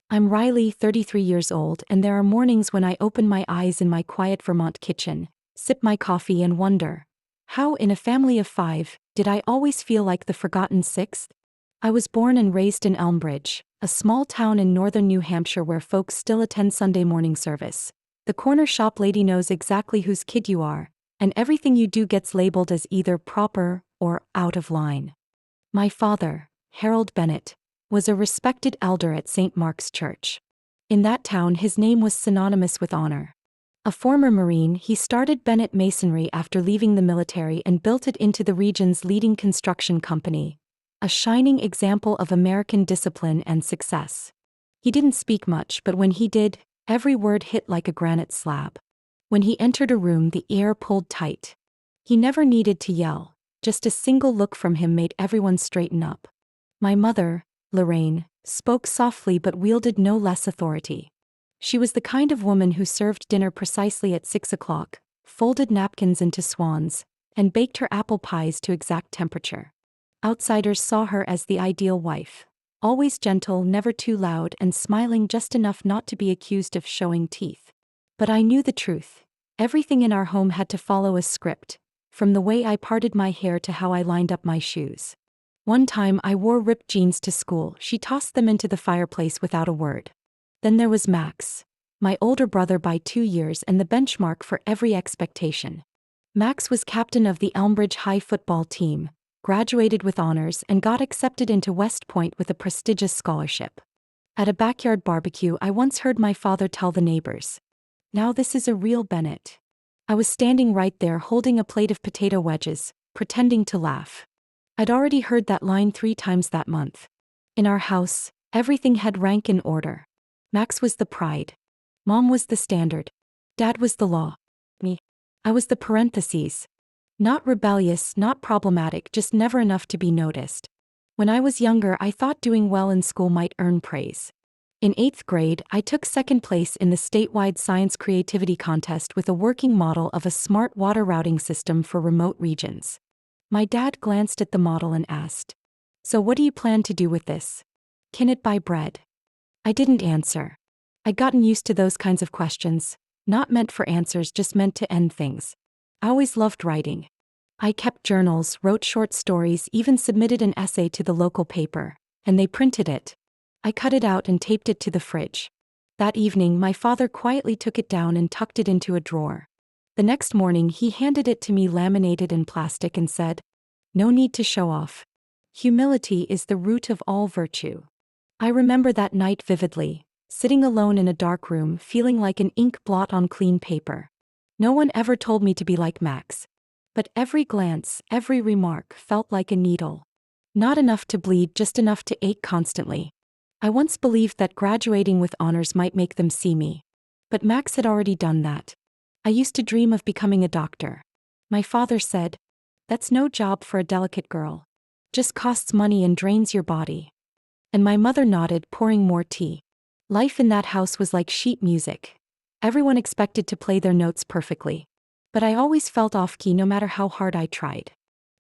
I'm Riley, 33 years old, and there are mornings when I open my eyes in my quiet Vermont kitchen, sip my coffee, and wonder, how, in a family of 5, did I always feel like the forgotten sixth? I was born and raised in Elmbridge, a small town in northern New Hampshire where folks still attend Sunday morning service. The corner shop lady knows exactly whose kid you are, and everything you do gets labeled as either proper or out of line. My father, Harold Bennett, was a respected elder at St. Mark's Church. In that town, his name was synonymous with honor. A former Marine, he started Bennett Masonry after leaving the military and built it into the region's leading construction company, a shining example of American discipline and success. He didn't speak much, but when he did, every word hit like a granite slab. When he entered a room, the air pulled tight. He never needed to yell, just a single look from him made everyone straighten up. My mother, Lorraine, spoke softly but wielded no less authority. She was the kind of woman who served dinner precisely at 6 o'clock, folded napkins into swans, and baked her apple pies to exact temperature. Outsiders saw her as the ideal wife, always gentle, never too loud, and smiling just enough not to be accused of showing teeth. But I knew the truth. Everything in our home had to follow a script, from the way I parted my hair to how I lined up my shoes. One time I wore ripped jeans to school. She tossed them into the fireplace without a word. Then there was Max, my older brother by 2 years and the benchmark for every expectation. Max was captain of the Elmbridge High football team, graduated with honors, and got accepted into West Point with a prestigious scholarship. At a backyard barbecue, I once heard my father tell the neighbors, "Now this is a real Bennett." I was standing right there holding a plate of potato wedges, pretending to laugh. I'd already heard that line 3 times that month. In our house, everything had rank and order. Max was the pride. Mom was the standard. Dad was the law. Me. I was the parentheses. Not rebellious, not problematic, just never enough to be noticed. When I was younger, I thought doing well in school might earn praise. In 8th grade, I took 2nd place in the statewide science creativity contest with a working model of a smart water routing system for remote regions. My dad glanced at the model and asked, "So what do you plan to do with this? Can it buy bread?" I didn't answer. I'd gotten used to those kinds of questions, not meant for answers, just meant to end things. I always loved writing. I kept journals, wrote short stories, even submitted an essay to the local paper, and they printed it. I cut it out and taped it to the fridge. That evening, my father quietly took it down and tucked it into a drawer. The next morning, he handed it to me laminated in plastic and said, "No need to show off. Humility is the root of all virtue." I remember that night vividly, sitting alone in a dark room, feeling like an ink blot on clean paper. No one ever told me to be like Max. But every glance, every remark felt like a needle. Not enough to bleed, just enough to ache constantly. I once believed that graduating with honors might make them see me. But Max had already done that. I used to dream of becoming a doctor. My father said, "That's no job for a delicate girl. Just costs money and drains your body." And my mother nodded, pouring more tea. Life in that house was like sheet music. Everyone expected to play their notes perfectly. But I always felt off-key no matter how hard I tried.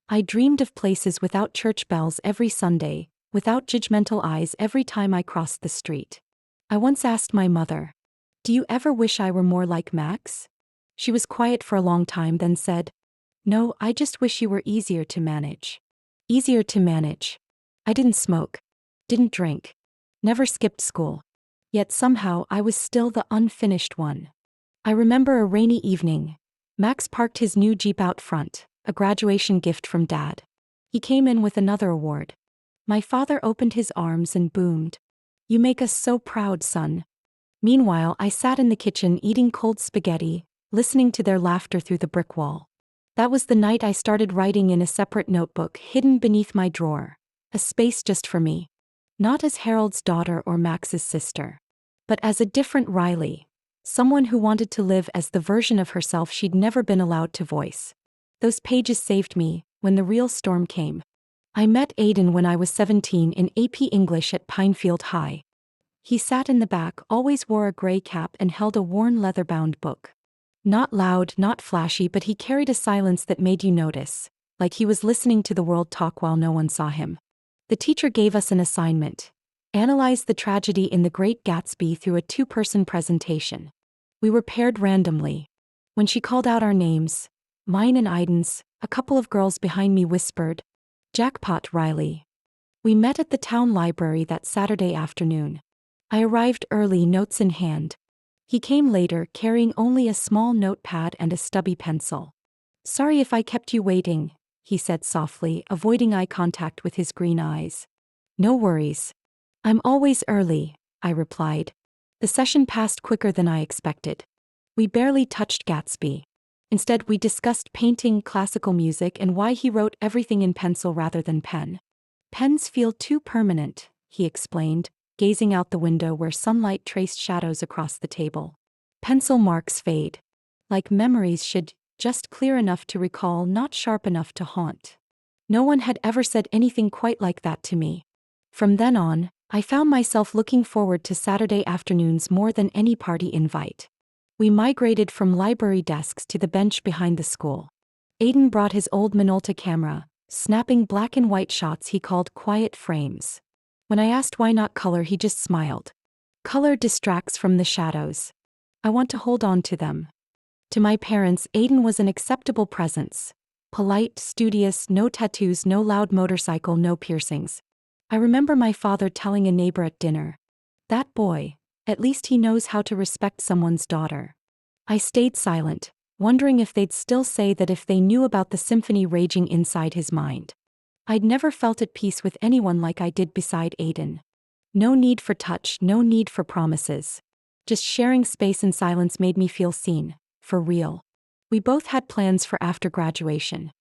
I dreamed of places without church bells every Sunday, without judgmental eyes every time I crossed the street. I once asked my mother, "Do you ever wish I were more like Max?" She was quiet for a long time, then said, "No, I just wish you were easier to manage." Easier to manage. I didn't smoke. Didn't drink. Never skipped school. Yet somehow I was still the unfinished one. I remember a rainy evening. Max parked his new Jeep out front, a graduation gift from Dad. He came in with another award. My father opened his arms and boomed, "You make us so proud, son." Meanwhile, I sat in the kitchen eating cold spaghetti, listening to their laughter through the brick wall. That was the night I started writing in a separate notebook hidden beneath my drawer, a space just for me. Not as Harold's daughter or Max's sister, but as a different Riley, someone who wanted to live as the version of herself she'd never been allowed to voice. Those pages saved me when the real storm came. I met Aiden when I was 17 in AP English at Pinefield High. He sat in the back, always wore a gray cap and held a worn leather-bound book. Not loud, not flashy, but he carried a silence that made you notice, like he was listening to the world talk while no one saw him. The teacher gave us an assignment. Analyze the tragedy in The Great Gatsby through a two-person presentation. We were paired randomly. When she called out our names, mine and Aiden's, a couple of girls behind me whispered, "Jackpot, Riley." We met at the town library that Saturday afternoon. I arrived early, notes in hand. He came later, carrying only a small notepad and a stubby pencil. "Sorry if I kept you waiting," he said softly, avoiding eye contact with his green eyes. "No worries. I'm always early," I replied. The session passed quicker than I expected. We barely touched Gatsby. Instead, we discussed painting, classical music, and why he wrote everything in pencil rather than pen. "Pens feel too permanent," he explained, gazing out the window where sunlight traced shadows across the table. "Pencil marks fade. Like memories should, just clear enough to recall, not sharp enough to haunt." No one had ever said anything quite like that to me. From then on, I found myself looking forward to Saturday afternoons more than any party invite. We migrated from library desks to the bench behind the school. Aiden brought his old Minolta camera, snapping black and white shots he called quiet frames. When I asked why not color, he just smiled. "Color distracts from the shadows. I want to hold on to them." To my parents, Aiden was an acceptable presence. Polite, studious, no tattoos, no loud motorcycle, no piercings. I remember my father telling a neighbor at dinner, "That boy, at least he knows how to respect someone's daughter." I stayed silent, wondering if they'd still say that if they knew about the symphony raging inside his mind. I'd never felt at peace with anyone like I did beside Aiden. No need for touch, no need for promises. Just sharing space and silence made me feel seen, for real. We both had plans for after graduation.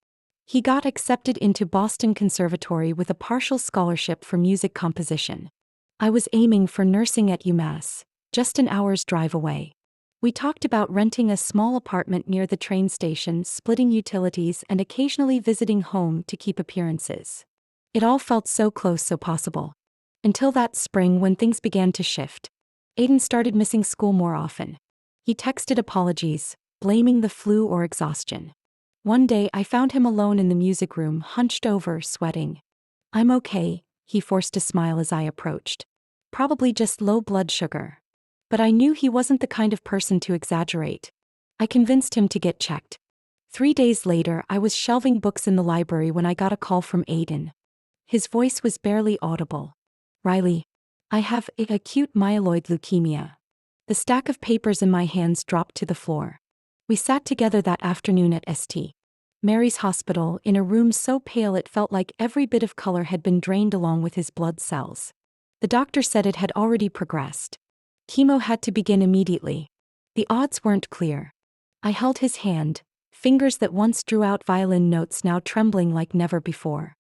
He got accepted into Boston Conservatory with a partial scholarship for music composition. I was aiming for nursing at UMass, just an hour's drive away. We talked about renting a small apartment near the train station, splitting utilities, and occasionally visiting home to keep appearances. It all felt so close, so possible. Until that spring when things began to shift. Aiden started missing school more often. He texted apologies, blaming the flu or exhaustion. One day I found him alone in the music room, hunched over, sweating. "I'm okay," he forced a smile as I approached. "Probably just low blood sugar." But I knew he wasn't the kind of person to exaggerate. I convinced him to get checked. 3 days later, I was shelving books in the library when I got a call from Aiden. His voice was barely audible. "Riley, I have acute myeloid leukemia." The stack of papers in my hands dropped to the floor. We sat together that afternoon at St. Mary's Hospital in a room so pale it felt like every bit of color had been drained along with his blood cells. The doctor said it had already progressed. Chemo had to begin immediately. The odds weren't clear. I held his hand, fingers that once drew out violin notes now trembling like never before.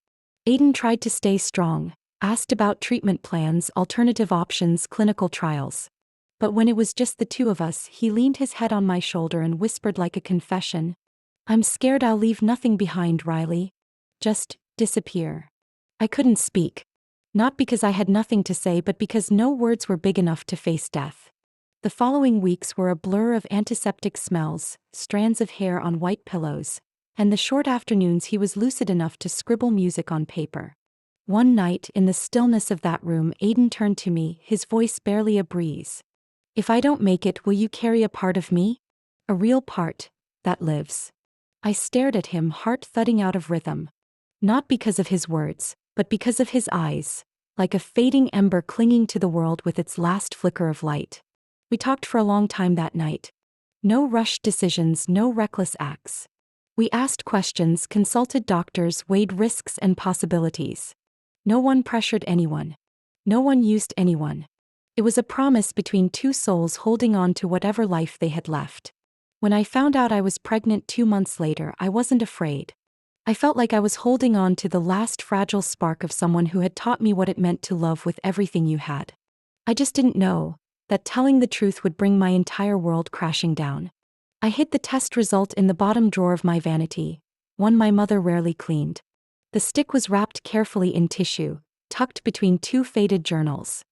Aiden tried to stay strong, asked about treatment plans, alternative options, clinical trials. But when it was just the two of us, he leaned his head on my shoulder and whispered like a confession, "I'm scared I'll leave nothing behind, Riley. Just disappear." I couldn't speak. Not because I had nothing to say, but because no words were big enough to face death. The following weeks were a blur of antiseptic smells, strands of hair on white pillows, and the short afternoons he was lucid enough to scribble music on paper. One night, in the stillness of that room, Aiden turned to me, his voice barely a breeze. "If I don't make it, will you carry a part of me? A real part, that lives." I stared at him, heart thudding out of rhythm. Not because of his words, but because of his eyes, like a fading ember clinging to the world with its last flicker of light. We talked for a long time that night. No rushed decisions, no reckless acts. We asked questions, consulted doctors, weighed risks and possibilities. No one pressured anyone. No one used anyone. It was a promise between two souls holding on to whatever life they had left. When I found out I was pregnant 2 months later, I wasn't afraid. I felt like I was holding on to the last fragile spark of someone who had taught me what it meant to love with everything you had. I just didn't know that telling the truth would bring my entire world crashing down. I hid the test result in the bottom drawer of my vanity, one my mother rarely cleaned. The stick was wrapped carefully in tissue, tucked between 2 faded journals.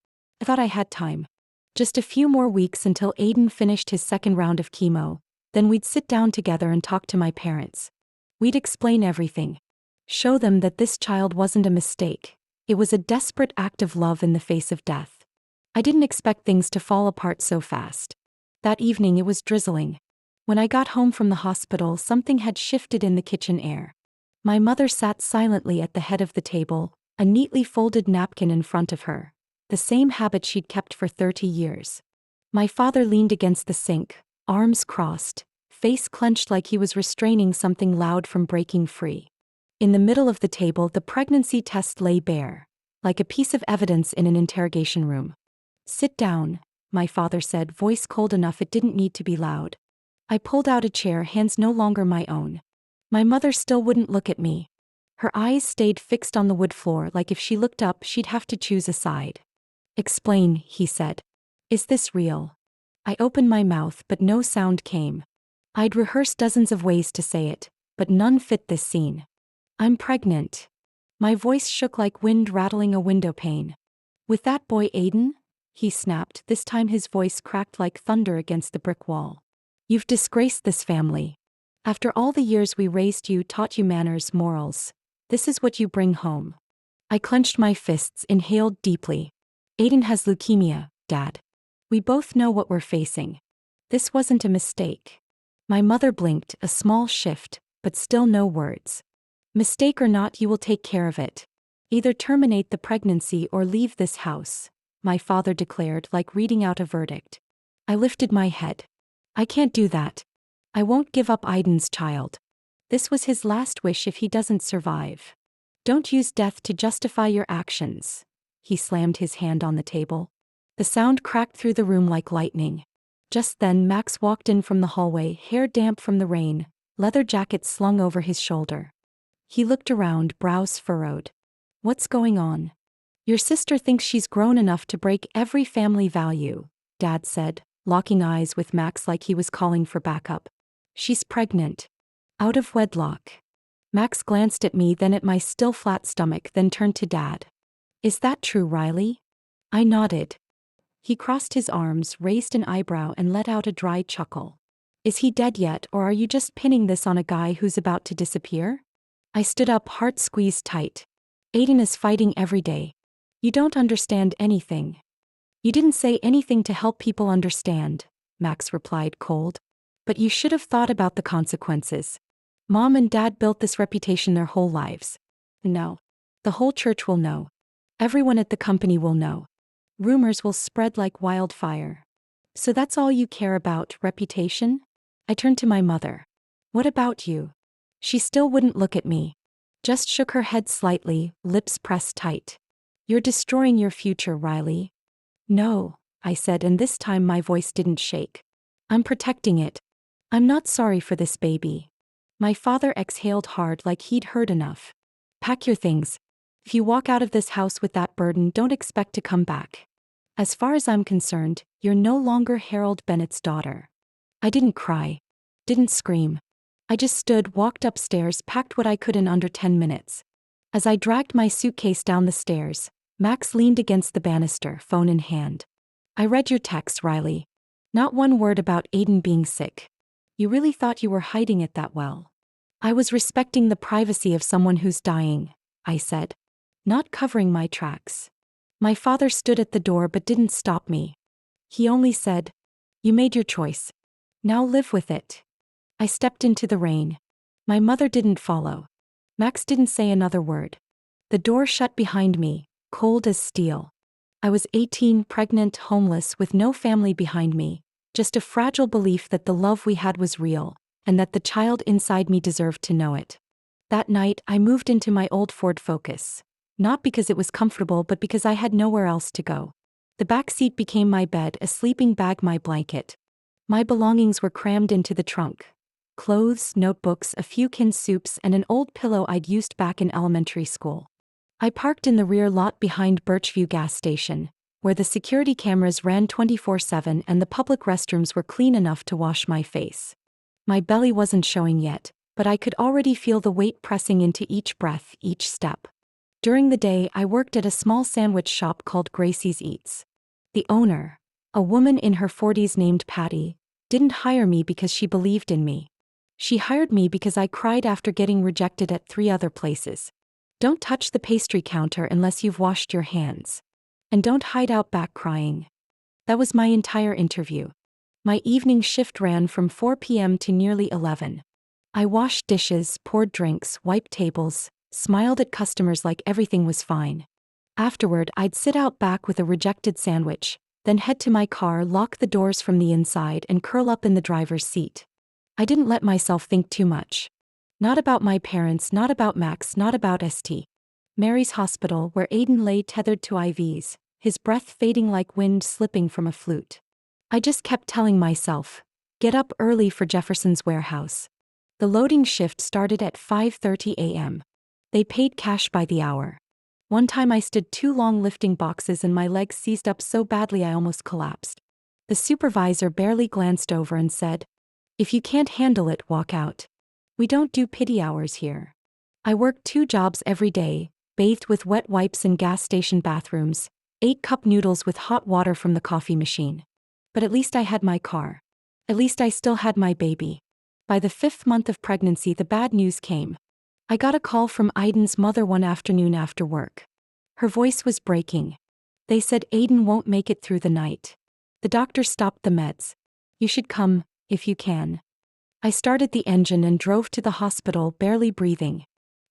I thought I had time. Just a few more weeks until Aiden finished his second round of chemo, then we'd sit down together and talk to my parents. We'd explain everything. Show them that this child wasn't a mistake. It was a desperate act of love in the face of death. I didn't expect things to fall apart so fast. That evening it was drizzling. When I got home from the hospital, something had shifted in the kitchen air. My mother sat silently at the head of the table, a neatly folded napkin in front of her, the same habit she'd kept for 30 years. My father leaned against the sink, arms crossed, face clenched like he was restraining something loud from breaking free. In the middle of the table, the pregnancy test lay bare, like a piece of evidence in an interrogation room. "Sit down," my father said, voice cold enough it didn't need to be loud. I pulled out a chair, hands no longer my own. My mother still wouldn't look at me. Her eyes stayed fixed on the wood floor, like if she looked up she'd have to choose a side. "Explain," he said. "Is this real?" I opened my mouth, but no sound came. I'd rehearsed dozens of ways to say it, but none fit this scene. "I'm pregnant." My voice shook like wind rattling a window pane. "With that boy Aiden?" he snapped, this time his voice cracked like thunder against the brick wall. "You've disgraced this family. After all the years we raised you, taught you manners, morals, this is what you bring home." I clenched my fists, inhaled deeply. "Aiden has leukemia, Dad. We both know what we're facing. This wasn't a mistake." My mother blinked, a small shift, but still no words. "Mistake or not, you will take care of it. Either terminate the pregnancy or leave this house," my father declared, like reading out a verdict. I lifted my head. "I can't do that. I won't give up Aiden's child. This was his last wish if he doesn't survive. Don't use death to justify your actions." He slammed his hand on the table. The sound cracked through the room like lightning. Just then Max walked in from the hallway, hair damp from the rain, leather jacket slung over his shoulder. He looked around, brows furrowed. "What's going on?" "Your sister thinks she's grown enough to break every family value," Dad said, locking eyes with Max like he was calling for backup. "She's pregnant. Out of wedlock." Max glanced at me, then at my still flat stomach, then turned to Dad. "Is that true, Riley?" I nodded. He crossed his arms, raised an eyebrow, and let out a dry chuckle. "Is he dead yet, or are you just pinning this on a guy who's about to disappear?" I stood up, heart squeezed tight. "Aiden is fighting every day. You don't understand anything." "You didn't say anything to help people understand," Max replied, cold. "But you should have thought about the consequences. Mom and Dad built this reputation their whole lives. No. The whole church will know. Everyone at the company will know. Rumors will spread like wildfire. So that's all you care about, reputation?" I turned to my mother. "What about you?" She still wouldn't look at me. Just shook her head slightly, lips pressed tight. "You're destroying your future, Riley." "No," I said, and this time my voice didn't shake. "I'm protecting it. I'm not sorry for this baby." My father exhaled hard, like he'd heard enough. "Pack your things. If you walk out of this house with that burden, don't expect to come back. As far as I'm concerned, you're no longer Harold Bennett's daughter." I didn't cry. Didn't scream. I just stood, walked upstairs, packed what I could in under 10 minutes. As I dragged my suitcase down the stairs, Max leaned against the banister, phone in hand. "I read your text, Riley. Not one word about Aiden being sick. You really thought you were hiding it that well." "I was respecting the privacy of someone who's dying," I said. "Not covering my tracks." My father stood at the door but didn't stop me. He only said, "You made your choice. Now live with it." I stepped into the rain. My mother didn't follow. Max didn't say another word. The door shut behind me, cold as steel. I was 18, pregnant, homeless, with no family behind me, just a fragile belief that the love we had was real, and that the child inside me deserved to know it. That night, I moved into my old Ford Focus. Not because it was comfortable, but because I had nowhere else to go. The back seat became my bed, a sleeping bag my blanket. My belongings were crammed into the trunk. Clothes, notebooks, a few canned soups, and an old pillow I'd used back in elementary school. I parked in the rear lot behind Birchview gas station, where the security cameras ran 24/7 and the public restrooms were clean enough to wash my face. My belly wasn't showing yet, but I could already feel the weight pressing into each breath, each step. During the day, I worked at a small sandwich shop called Gracie's Eats. The owner, a woman in her 40s named Patty, didn't hire me because she believed in me. She hired me because I cried after getting rejected at 3 other places. Don't touch the pastry counter unless you've washed your hands. And don't hide out back crying. That was my entire interview. My evening shift ran from 4 p.m. to nearly 11. I washed dishes, poured drinks, wiped tables, smiled at customers like everything was fine. Afterward, I'd sit out back with a rejected sandwich, then head to my car, lock the doors from the inside, and curl up in the driver's seat. I didn't let myself think too much. Not about my parents, not about Max, not about St. Mary's Hospital, where Aiden lay tethered to IVs, his breath fading like wind slipping from a flute. I just kept telling myself, get up early for Jefferson's warehouse. The loading shift started at 5:30 a.m. They paid cash by the hour. One time I stood too long lifting boxes and my legs seized up so badly I almost collapsed. The supervisor barely glanced over and said, "If you can't handle it, walk out. We don't do pity hours here." I worked 2 jobs every day, bathed with wet wipes in gas station bathrooms, ate cup noodles with hot water from the coffee machine. But at least I had my car. At least I still had my baby. By the 5th month of pregnancy, the bad news came. I got a call from Aiden's mother one afternoon after work. Her voice was breaking. They said Aiden won't make it through the night. The doctor stopped the meds. You should come, if you can. I started the engine and drove to the hospital, barely breathing.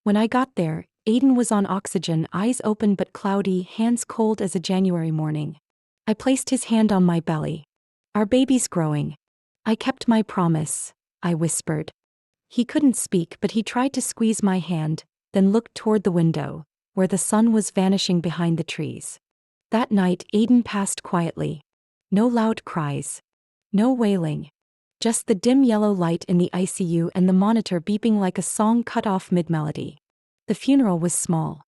When I got there, Aiden was on oxygen, eyes open but cloudy, hands cold as a January morning. I placed his hand on my belly. Our baby's growing. I kept my promise, I whispered. He couldn't speak, but he tried to squeeze my hand, then looked toward the window, where the sun was vanishing behind the trees. That night, Aiden passed quietly. No loud cries. No wailing. Just the dim yellow light in the ICU and the monitor beeping like a song cut off mid-melody. The funeral was small.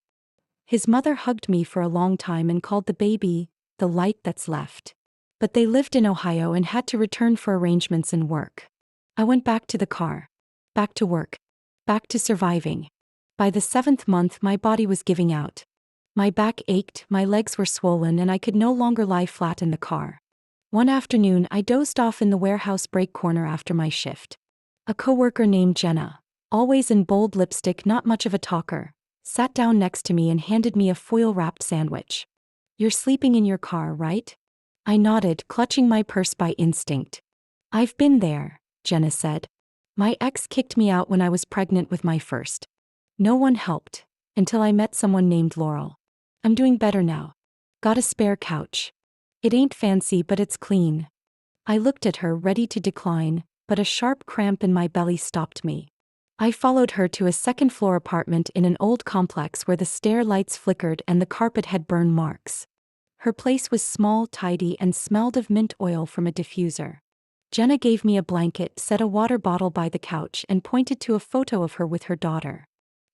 His mother hugged me for a long time and called the baby, the light that's left. But they lived in Ohio and had to return for arrangements and work. I went back to the car. Back to work. Back to surviving. By the 7th month, my body was giving out. My back ached, my legs were swollen, and I could no longer lie flat in the car. One afternoon, I dozed off in the warehouse break corner after my shift. A coworker named Jenna, always in bold lipstick, not much of a talker, sat down next to me and handed me a foil-wrapped sandwich. "You're sleeping in your car, right?" I nodded, clutching my purse by instinct. "I've been there," Jenna said. "My ex kicked me out when I was pregnant with my first. No one helped, until I met someone named Laurel. I'm doing better now. Got a spare couch. It ain't fancy, but it's clean." I looked at her, ready to decline, but a sharp cramp in my belly stopped me. I followed her to a second-floor apartment in an old complex where the stair lights flickered and the carpet had burn marks. Her place was small, tidy, and smelled of mint oil from a diffuser. Jenna gave me a blanket, set a water bottle by the couch, and pointed to a photo of her with her daughter.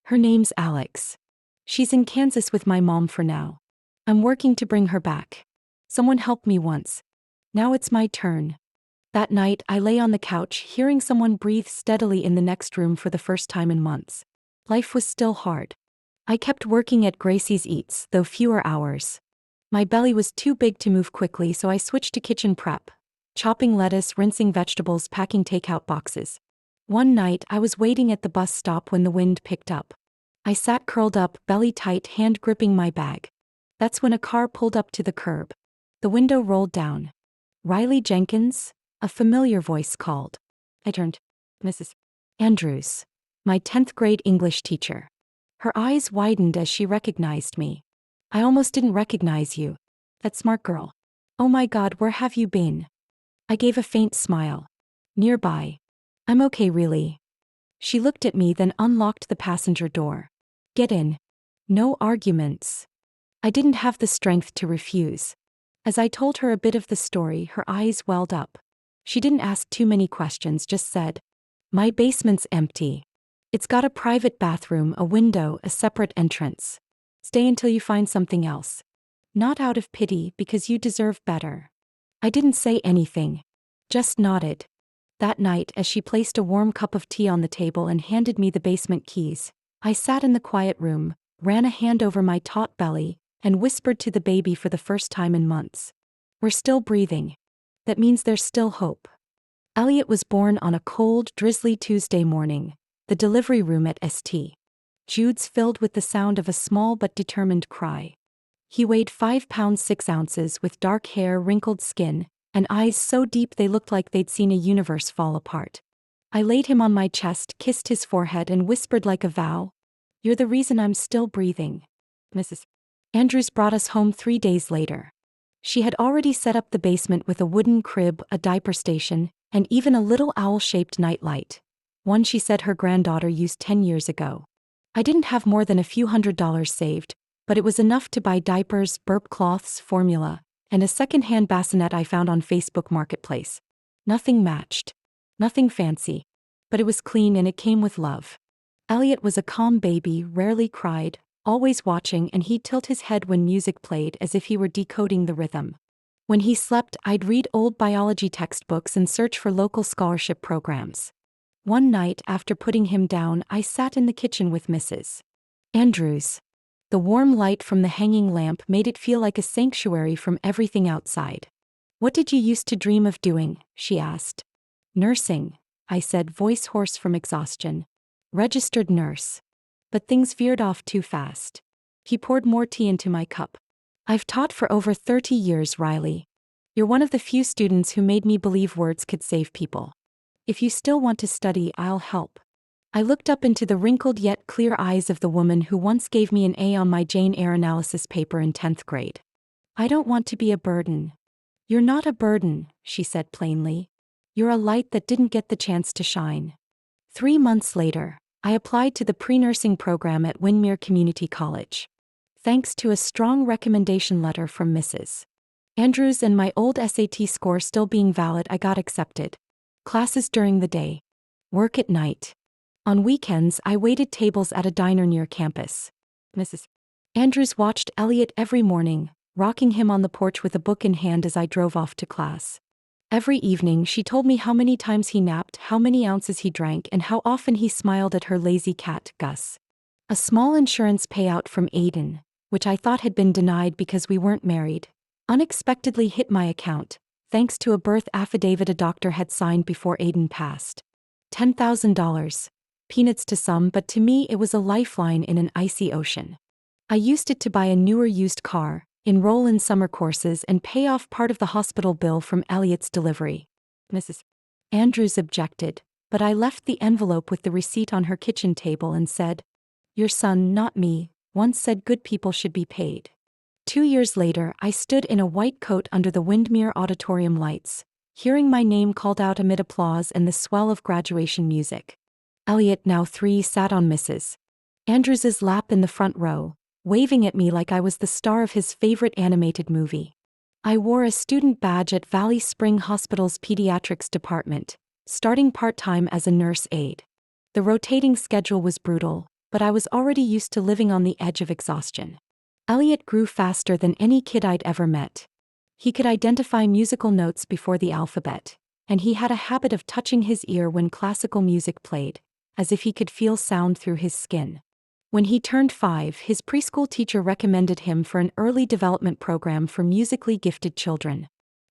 "Her name's Alex. She's in Kansas with my mom for now. I'm working to bring her back. Someone helped me once. Now it's my turn." That night, I lay on the couch, hearing someone breathe steadily in the next room for the first time in months. Life was still hard. I kept working at Gracie's Eats, though fewer hours. My belly was too big to move quickly, so I switched to kitchen prep. Chopping lettuce, rinsing vegetables, packing takeout boxes. One night, I was waiting at the bus stop when the wind picked up. I sat curled up, belly tight, hand gripping my bag. That's when a car pulled up to the curb. The window rolled down. "Riley Jenkins?" a familiar voice called. I turned. "Mrs. Andrews, my 10th grade English teacher." Her eyes widened as she recognized me. "I almost didn't recognize you. That smart girl. Oh my God, where have you been?" I gave a faint smile. "Nearby. I'm okay, really." She looked at me, then unlocked the passenger door. "Get in." No arguments. I didn't have the strength to refuse. As I told her a bit of the story, her eyes welled up. She didn't ask too many questions, just said, "My basement's empty. It's got a private bathroom, a window, a separate entrance. Stay until you find something else. Not out of pity, because you deserve better." I didn't say anything. Just nodded. That night, as she placed a warm cup of tea on the table and handed me the basement keys, I sat in the quiet room, ran a hand over my taut belly, and whispered to the baby for the first time in months. "We're still breathing. That means there's still hope." Elliot was born on a cold, drizzly Tuesday morning, the delivery room at St. Jude's filled with the sound of a small but determined cry. He weighed 5 pounds 6 ounces with dark hair, wrinkled skin, and eyes so deep they looked like they'd seen a universe fall apart. I laid him on my chest, kissed his forehead, and whispered like a vow, "You're the reason I'm still breathing, Mrs. Andrews brought us home 3 days later. She had already set up the basement with a wooden crib, a diaper station, and even a little owl-shaped nightlight, one she said her granddaughter used 10 years ago. I didn't have more than a few $100s saved, but it was enough to buy diapers, burp cloths, formula, and a second-hand bassinet I found on Facebook Marketplace. Nothing matched. Nothing fancy. But it was clean and it came with love. Elliot was a calm baby, rarely cried, always watching, and he'd tilt his head when music played as if he were decoding the rhythm. When he slept, I'd read old biology textbooks and search for local scholarship programs. One night, after putting him down, I sat in the kitchen with Mrs. Andrews. The warm light from the hanging lamp made it feel like a sanctuary from everything outside. "What did you used to dream of doing?" she asked. "Nursing," I said, voice hoarse from exhaustion. "Registered nurse." But things veered off too fast. He poured more tea into my cup. "I've taught for over 30 years, Riley. You're one of the few students who made me believe words could save people. If you still want to study, I'll help." I looked up into the wrinkled yet clear eyes of the woman who once gave me an A on my Jane Eyre analysis paper in 10th grade. "I don't want to be a burden." "You're not a burden," she said plainly. "You're a light that didn't get the chance to shine." 3 months later, I applied to the pre-nursing program at Windermere Community College. Thanks to a strong recommendation letter from Mrs. Andrews and my old SAT score still being valid, I got accepted. Classes during the day. Work at night. On weekends, I waited tables at a diner near campus. Mrs. Andrews watched Elliot every morning, rocking him on the porch with a book in hand as I drove off to class. Every evening, she told me how many times he napped, how many ounces he drank, and how often he smiled at her lazy cat, Gus. A small insurance payout from Aiden, which I thought had been denied because we weren't married, unexpectedly hit my account, thanks to a birth affidavit a doctor had signed before Aiden passed. $10,000. Peanuts to some, but to me it was a lifeline in an icy ocean. I used it to buy a newer used car, enroll in summer courses, and pay off part of the hospital bill from Elliot's delivery. Mrs. Andrews objected, but I left the envelope with the receipt on her kitchen table and said, "Your son, not me, once said good people should be paid." 2 years later, I stood in a white coat under the Windermere auditorium lights, hearing my name called out amid applause and the swell of graduation music. Elliot, now 3, sat on Mrs. Andrews's lap in the front row, waving at me like I was the star of his favorite animated movie. I wore a student badge at Valley Spring Hospital's pediatrics department, starting part-time as a nurse aide. The rotating schedule was brutal, but I was already used to living on the edge of exhaustion. Elliot grew faster than any kid I'd ever met. He could identify musical notes before the alphabet, and he had a habit of touching his ear when classical music played, as if he could feel sound through his skin. When he turned 5, his preschool teacher recommended him for an early development program for musically gifted children.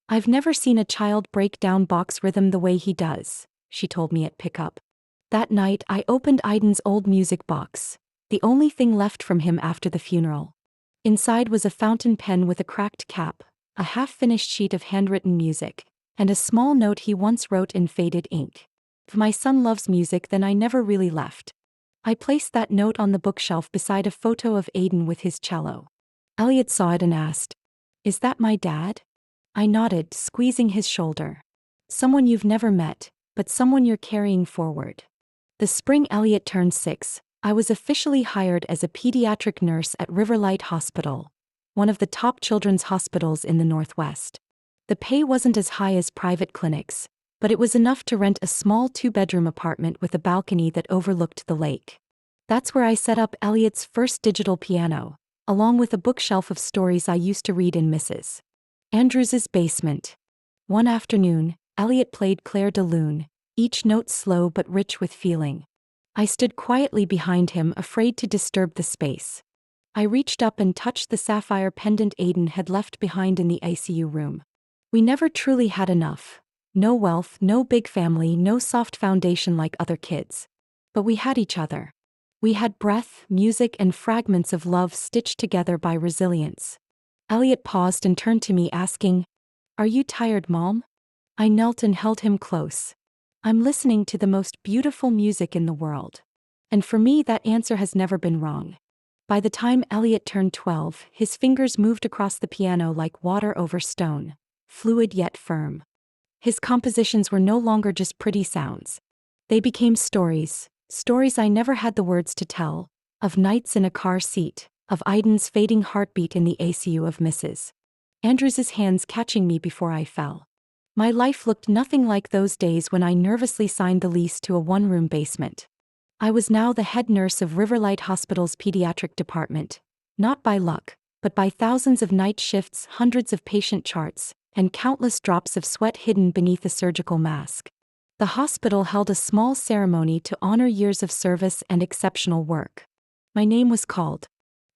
"I've never seen a child break down Bach's rhythm the way he does," she told me at pickup. That night, I opened Aiden's old music box, the only thing left from him after the funeral. Inside was a fountain pen with a cracked cap, a half-finished sheet of handwritten music, and a small note he once wrote in faded ink. "If my son loves music, then I never really left." I placed that note on the bookshelf beside a photo of Aiden with his cello. Elliot saw it and asked, "Is that my dad?" I nodded, squeezing his shoulder. "Someone you've never met, but someone you're carrying forward." The spring Elliot turned 6, I was officially hired as a pediatric nurse at Riverlight Hospital, one of the top children's hospitals in the Northwest. The pay wasn't as high as private clinics, but it was enough to rent a small 2-bedroom apartment with a balcony that overlooked the lake. That's where I set up Elliot's first digital piano, along with a bookshelf of stories I used to read in Mrs. Andrews's basement. One afternoon, Elliot played Clair de Lune, each note slow but rich with feeling. I stood quietly behind him, afraid to disturb the space. I reached up and touched the sapphire pendant Aiden had left behind in the ICU room. We never truly had enough. No wealth, no big family, no soft foundation like other kids. But we had each other. We had breath, music, and fragments of love stitched together by resilience. Elliot paused and turned to me asking, "Are you tired, Mom?" I knelt and held him close. "I'm listening to the most beautiful music in the world." And for me, that answer has never been wrong. By the time Elliot turned 12, his fingers moved across the piano like water over stone, fluid yet firm. His compositions were no longer just pretty sounds. They became stories, stories I never had the words to tell, of nights in a car seat, of Aiden's fading heartbeat in the ACU of Mrs. Andrews's hands catching me before I fell. My life looked nothing like those days when I nervously signed the lease to a one-room basement. I was now the head nurse of Riverlight Hospital's pediatric department, not by luck, but by thousands of night shifts, hundreds of patient charts, and countless drops of sweat hidden beneath a surgical mask. The hospital held a small ceremony to honor years of service and exceptional work. My name was called.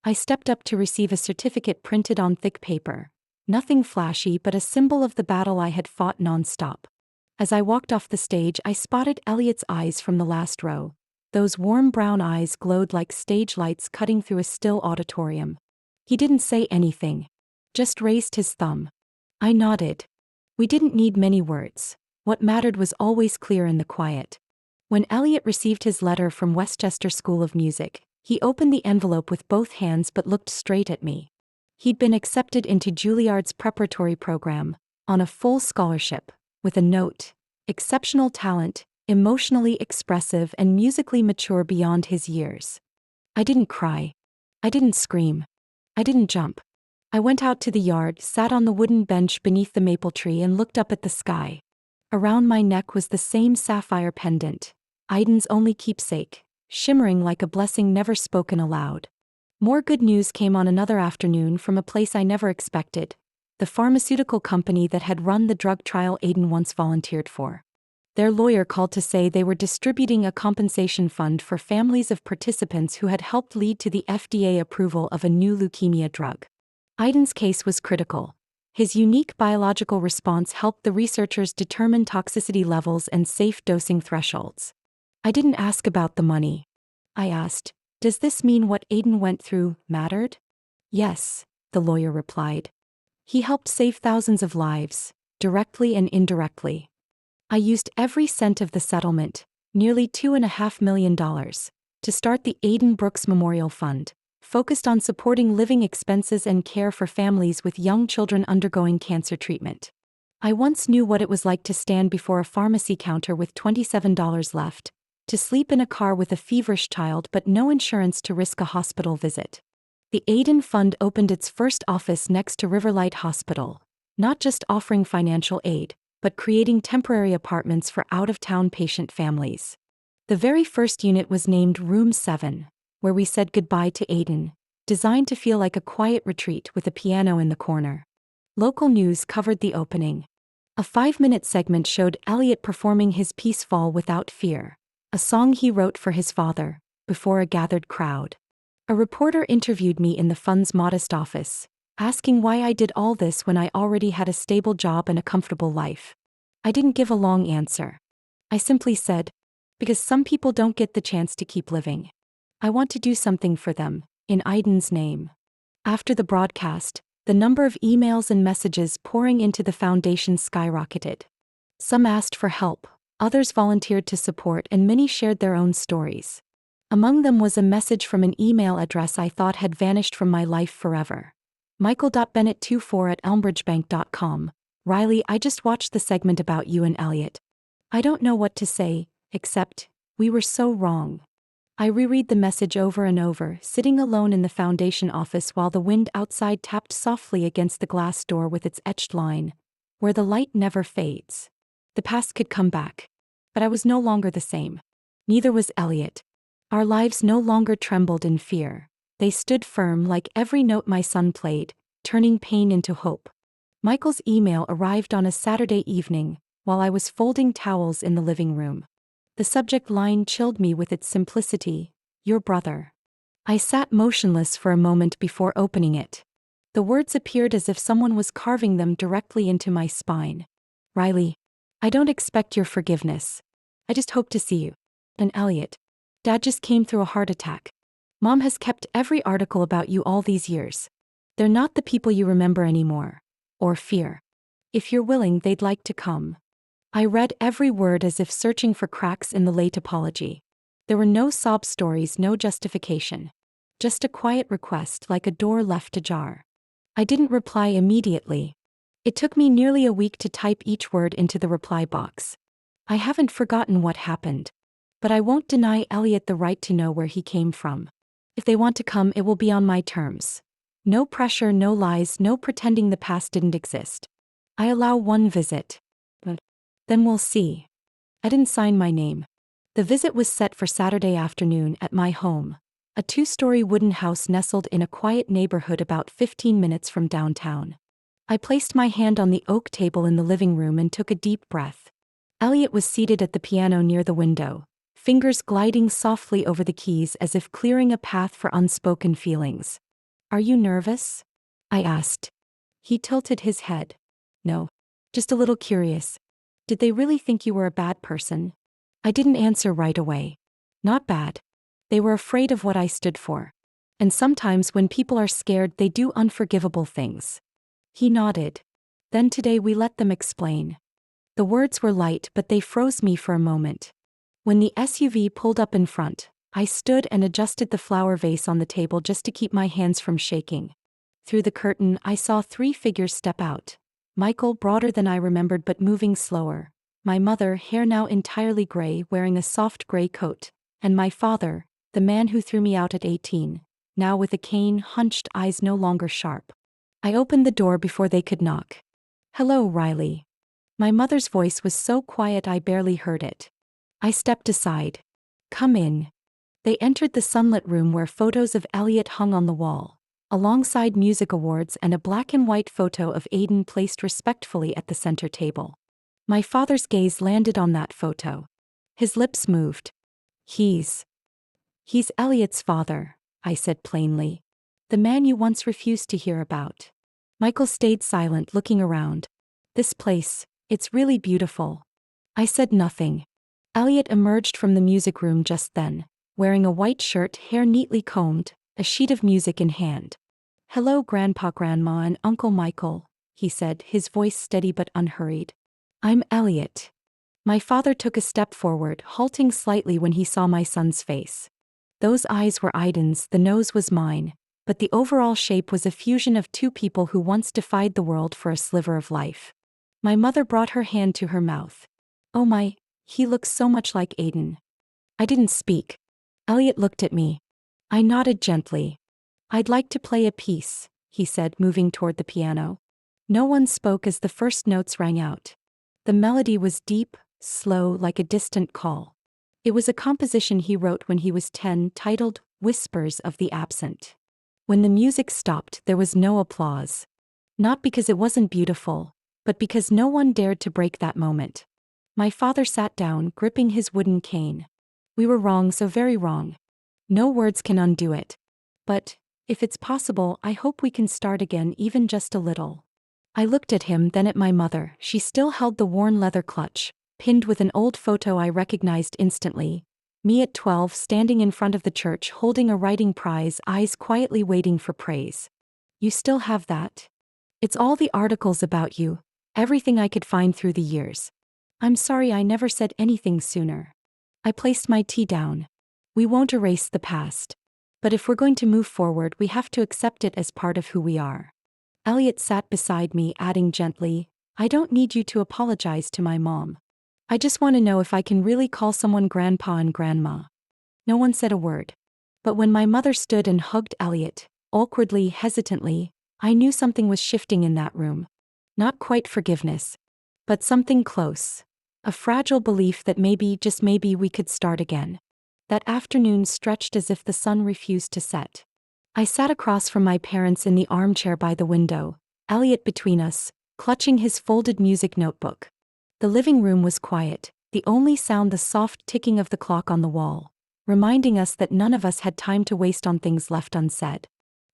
I stepped up to receive a certificate printed on thick paper. Nothing flashy, but a symbol of the battle I had fought non-stop. As I walked off the stage, I spotted Elliot's eyes from the last row. Those warm brown eyes glowed like stage lights cutting through a still auditorium. He didn't say anything, just raised his thumb. I nodded. We didn't need many words. What mattered was always clear in the quiet. When Elliot received his letter from Westchester School of Music, he opened the envelope with both hands but looked straight at me. He'd been accepted into Juilliard's preparatory program, on a full scholarship, with a note: exceptional talent, emotionally expressive and musically mature beyond his years. I didn't cry. I didn't scream. I didn't jump. I went out to the yard, sat on the wooden bench beneath the maple tree and looked up at the sky. Around my neck was the same sapphire pendant, Aiden's only keepsake, shimmering like a blessing never spoken aloud. More good news came on another afternoon from a place I never expected, the pharmaceutical company that had run the drug trial Aiden once volunteered for. Their lawyer called to say they were distributing a compensation fund for families of participants who had helped lead to the FDA approval of a new leukemia drug. Aiden's case was critical. His unique biological response helped the researchers determine toxicity levels and safe dosing thresholds. I didn't ask about the money. I asked, "Does this mean what Aiden went through mattered?" "Yes," the lawyer replied. "He helped save thousands of lives, directly and indirectly." I used every cent of the settlement, nearly $2.5 million, to start the Aiden Brooks Memorial Fund, focused on supporting living expenses and care for families with young children undergoing cancer treatment. I once knew what it was like to stand before a pharmacy counter with $27 left, to sleep in a car with a feverish child but no insurance to risk a hospital visit. The Aiden Fund opened its first office next to Riverlight Hospital, not just offering financial aid, but creating temporary apartments for out-of-town patient families. The very first unit was named Room 7, where we said goodbye to Aiden, designed to feel like a quiet retreat with a piano in the corner. Local news covered the opening. A 5-minute segment showed Elliot performing his piece Fall Without Fear, a song he wrote for his father, before a gathered crowd. A reporter interviewed me in the fund's modest office, asking why I did all this when I already had a stable job and a comfortable life. I didn't give a long answer. I simply said, because some people don't get the chance to keep living. I want to do something for them, in Aiden's name. After the broadcast, the number of emails and messages pouring into the foundation skyrocketed. Some asked for help, others volunteered to support, and many shared their own stories. Among them was a message from an email address I thought had vanished from my life forever. Michael.Bennett24@elmbridgebank.com. Riley, I just watched the segment about you and Elliot. I don't know what to say, except, we were so wrong. I reread the message over and over, sitting alone in the foundation office while the wind outside tapped softly against the glass door with its etched line, where the light never fades. The past could come back. But I was no longer the same. Neither was Elliot. Our lives no longer trembled in fear. They stood firm like every note my son played, turning pain into hope. Michael's email arrived on a Saturday evening, while I was folding towels in the living room. The subject line chilled me with its simplicity: your brother. I sat motionless for a moment before opening it. The words appeared as if someone was carving them directly into my spine. Riley, I don't expect your forgiveness. I just hope to see you. And Elliot. Dad just came through a heart attack. Mom has kept every article about you all these years. They're not the people you remember anymore. Or fear. If you're willing, they'd like to come. I read every word as if searching for cracks in the late apology. There were no sob stories, no justification. Just a quiet request, like a door left ajar. I didn't reply immediately. It took me nearly a week to type each word into the reply box. I haven't forgotten what happened. But I won't deny Elliot the right to know where he came from. If they want to come, it will be on my terms. No pressure, no lies, no pretending the past didn't exist. I allow one visit. But then we'll see. I didn't sign my name. The visit was set for Saturday afternoon at my home, a 2-story wooden house nestled in a quiet neighborhood about 15 minutes from downtown. I placed my hand on the oak table in the living room and took a deep breath. Elliot was seated at the piano near the window, fingers gliding softly over the keys as if clearing a path for unspoken feelings. "Are you nervous?" I asked. He tilted his head. "No. Just a little curious. Did they really think you were a bad person?" I didn't answer right away. Not bad. They were afraid of what I stood for. And sometimes when people are scared, they do unforgivable things. He nodded. Then today we let them explain. The words were light, but they froze me for a moment. When the SUV pulled up in front, I stood and adjusted the flower vase on the table just to keep my hands from shaking. Through the curtain, I saw 3 figures step out. Michael, broader than I remembered but moving slower. My mother, hair now entirely gray, wearing a soft gray coat. And my father, the man who threw me out at 18, now with a cane, hunched eyes no longer sharp. I opened the door before they could knock. "Hello, Riley." My mother's voice was so quiet I barely heard it. I stepped aside. "Come in." They entered the sunlit room where photos of Elliot hung on the wall, alongside music awards and a black and white photo of Aiden placed respectfully at the center table. My father's gaze landed on that photo. His lips moved. He's Elliot's father," I said plainly. "The man you once refused to hear about." Michael stayed silent, looking around. "This place, it's really beautiful." I said nothing. Elliot emerged from the music room just then, wearing a white shirt, hair neatly combed, a sheet of music in hand. "Hello, Grandpa, Grandma, and Uncle Michael," he said, his voice steady but unhurried. "I'm Elliot." My father took a step forward, halting slightly when he saw my son's face. Those eyes were Aiden's, the nose was mine, but the overall shape was a fusion of 2 people who once defied the world for a sliver of life. My mother brought her hand to her mouth. "Oh my, he looks so much like Aiden." I didn't speak. Elliot looked at me. I nodded gently. "I'd like to play a piece," he said, moving toward the piano. No one spoke as the first notes rang out. The melody was deep, slow, like a distant call. It was a composition he wrote when he was 10, titled "Whispers of the Absent." When the music stopped, there was no applause. Not because it wasn't beautiful, but because no one dared to break that moment. My father sat down, gripping his wooden cane. "We were wrong, so very wrong. No words can undo it. But, if it's possible, I hope we can start again, even just a little." I looked at him, then at my mother. She still held the worn leather clutch, pinned with an old photo I recognized instantly. Me at 12, standing in front of the church holding a writing prize, eyes quietly waiting for praise. "You still have that?" "It's all the articles about you, everything I could find through the years. I'm sorry I never said anything sooner." I placed my tea down. "We won't erase the past. But if we're going to move forward, we have to accept it as part of who we are." Elliot sat beside me, adding gently, "I don't need you to apologize to my mom. I just want to know if I can really call someone Grandpa and Grandma." No one said a word. But when my mother stood and hugged Elliot, awkwardly, hesitantly, I knew something was shifting in that room. Not quite forgiveness, but something close. A fragile belief that maybe, just maybe, we could start again. That afternoon stretched as if the sun refused to set. I sat across from my parents in the armchair by the window, Elliot between us, clutching his folded music notebook. The living room was quiet, the only sound the soft ticking of the clock on the wall, reminding us that none of us had time to waste on things left unsaid.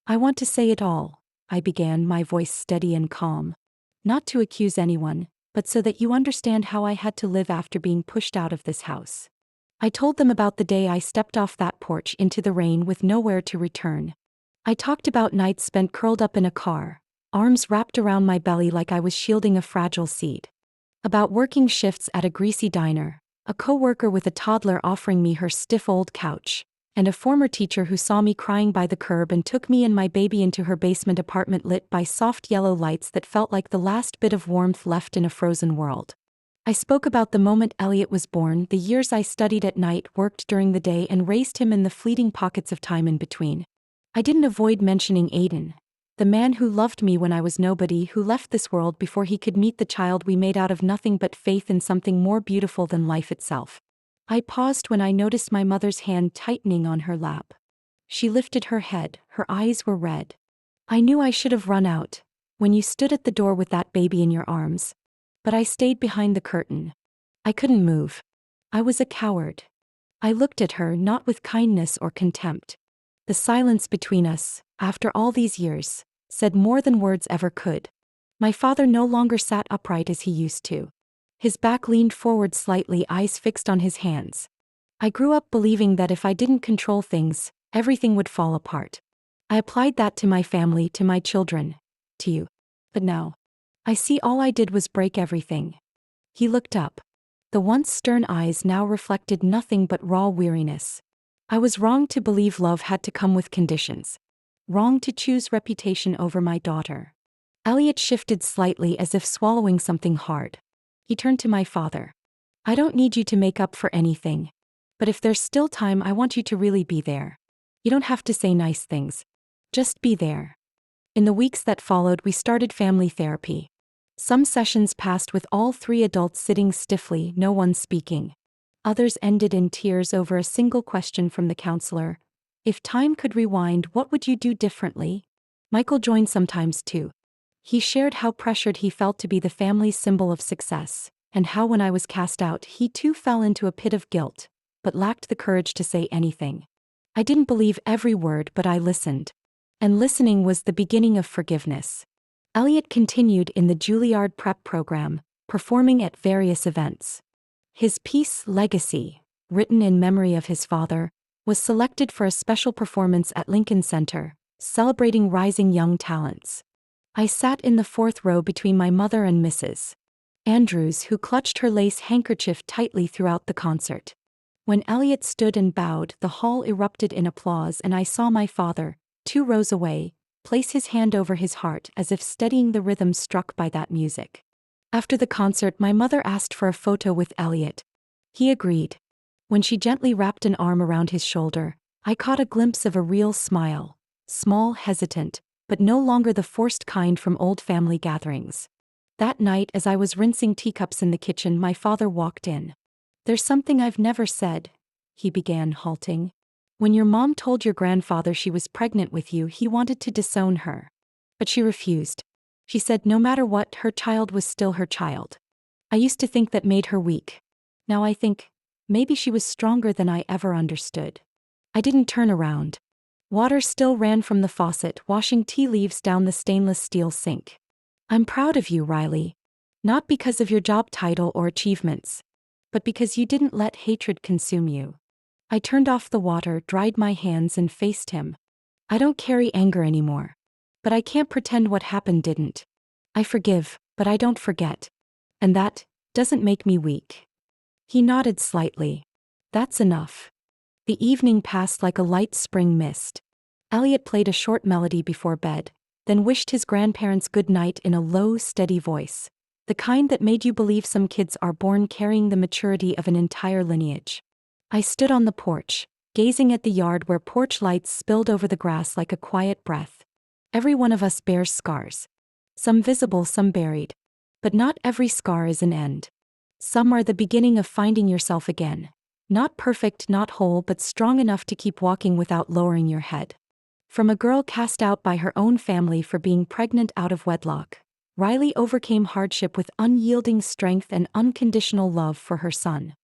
"I want to say it all," I began, my voice steady and calm. "Not to accuse anyone, but so that you understand how I had to live after being pushed out of this house. I told them about the day I stepped off that porch into the rain with nowhere to return. I talked about nights spent curled up in a car, arms wrapped around my belly like I was shielding a fragile seed. About working shifts at a greasy diner, a coworker with a toddler offering me her stiff old couch, and a former teacher who saw me crying by the curb and took me and my baby into her basement apartment lit by soft yellow lights that felt like the last bit of warmth left in a frozen world. I spoke about the moment Elliot was born, the years I studied at night, worked during the day, and raised him in the fleeting pockets of time in between. I didn't avoid mentioning Aiden, the man who loved me when I was nobody, who left this world before he could meet the child we made out of nothing but faith in something more beautiful than life itself. I paused when I noticed my mother's hand tightening on her lap. She lifted her head, her eyes were red. I knew I should have run out when you stood at the door with that baby in your arms. But I stayed behind the curtain. I couldn't move. I was a coward. I looked at her, not with kindness or contempt. The silence between us, after all these years, said more than words ever could. My father no longer sat upright as he used to. His back leaned forward slightly, eyes fixed on his hands. I grew up believing that if I didn't control things, everything would fall apart. I applied that to my family, to my children, to you. But now, I see all I did was break everything. He looked up. The once stern eyes now reflected nothing but raw weariness. I was wrong to believe love had to come with conditions. Wrong to choose reputation over my daughter. Elliot shifted slightly as if swallowing something hard. He turned to my father. I don't need you to make up for anything. But if there's still time, I want you to really be there. You don't have to say nice things. Just be there. In the weeks that followed, we started family therapy. Some sessions passed with all three adults sitting stiffly, no one speaking. Others ended in tears over a single question from the counselor. If time could rewind, what would you do differently? Michael joined sometimes too. He shared how pressured he felt to be the family's symbol of success, and how when I was cast out, he too fell into a pit of guilt, but lacked the courage to say anything. I didn't believe every word, but I listened. And listening was the beginning of forgiveness. Elliot continued in the Juilliard prep program, performing at various events. His piece, Legacy, written in memory of his father, was selected for a special performance at Lincoln Center, celebrating rising young talents. I sat in the fourth row between my mother and Mrs. Andrews, who clutched her lace handkerchief tightly throughout the concert. When Elliot stood and bowed, the hall erupted in applause, and I saw my father, 2 rows away, place his hand over his heart as if steadying the rhythm struck by that music. After the concert, my mother asked for a photo with Elliot. He agreed. When she gently wrapped an arm around his shoulder, I caught a glimpse of a real smile, small, hesitant, but no longer the forced kind from old family gatherings. That night, as I was rinsing teacups in the kitchen, my father walked in. "There's something I've never said," he began, halting. "When your mom told your grandfather she was pregnant with you, he wanted to disown her. But she refused. She said no matter what, her child was still her child. I used to think that made her weak. Now I think, maybe she was stronger than I ever understood." I didn't turn around. Water still ran from the faucet, washing tea leaves down the stainless steel sink. "I'm proud of you, Riley. Not because of your job title or achievements, but because you didn't let hatred consume you." I turned off the water, dried my hands, and faced him. "I don't carry anger anymore. But I can't pretend what happened didn't. I forgive, but I don't forget. And that doesn't make me weak." He nodded slightly. "That's enough." The evening passed like a light spring mist. Elliot played a short melody before bed, then wished his grandparents good night in a low, steady voice, the kind that made you believe some kids are born carrying the maturity of an entire lineage. I stood on the porch, gazing at the yard where porch lights spilled over the grass like a quiet breath. Every one of us bears scars. Some visible, some buried. But not every scar is an end. Some are the beginning of finding yourself again. Not perfect, not whole, but strong enough to keep walking without lowering your head. From a girl cast out by her own family for being pregnant out of wedlock, Riley overcame hardship with unyielding strength and unconditional love for her son.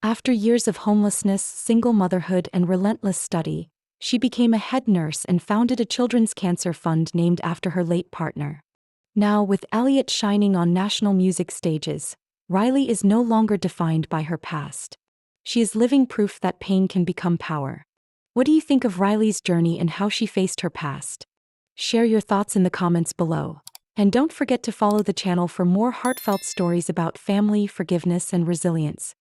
After years of homelessness, single motherhood, and relentless study, she became a head nurse and founded a children's cancer fund named after her late partner. Now, with Elliot shining on national music stages, Riley is no longer defined by her past. She is living proof that pain can become power. What do you think of Riley's journey and how she faced her past? Share your thoughts in the comments below. And don't forget to follow the channel for more heartfelt stories about family, forgiveness, and resilience.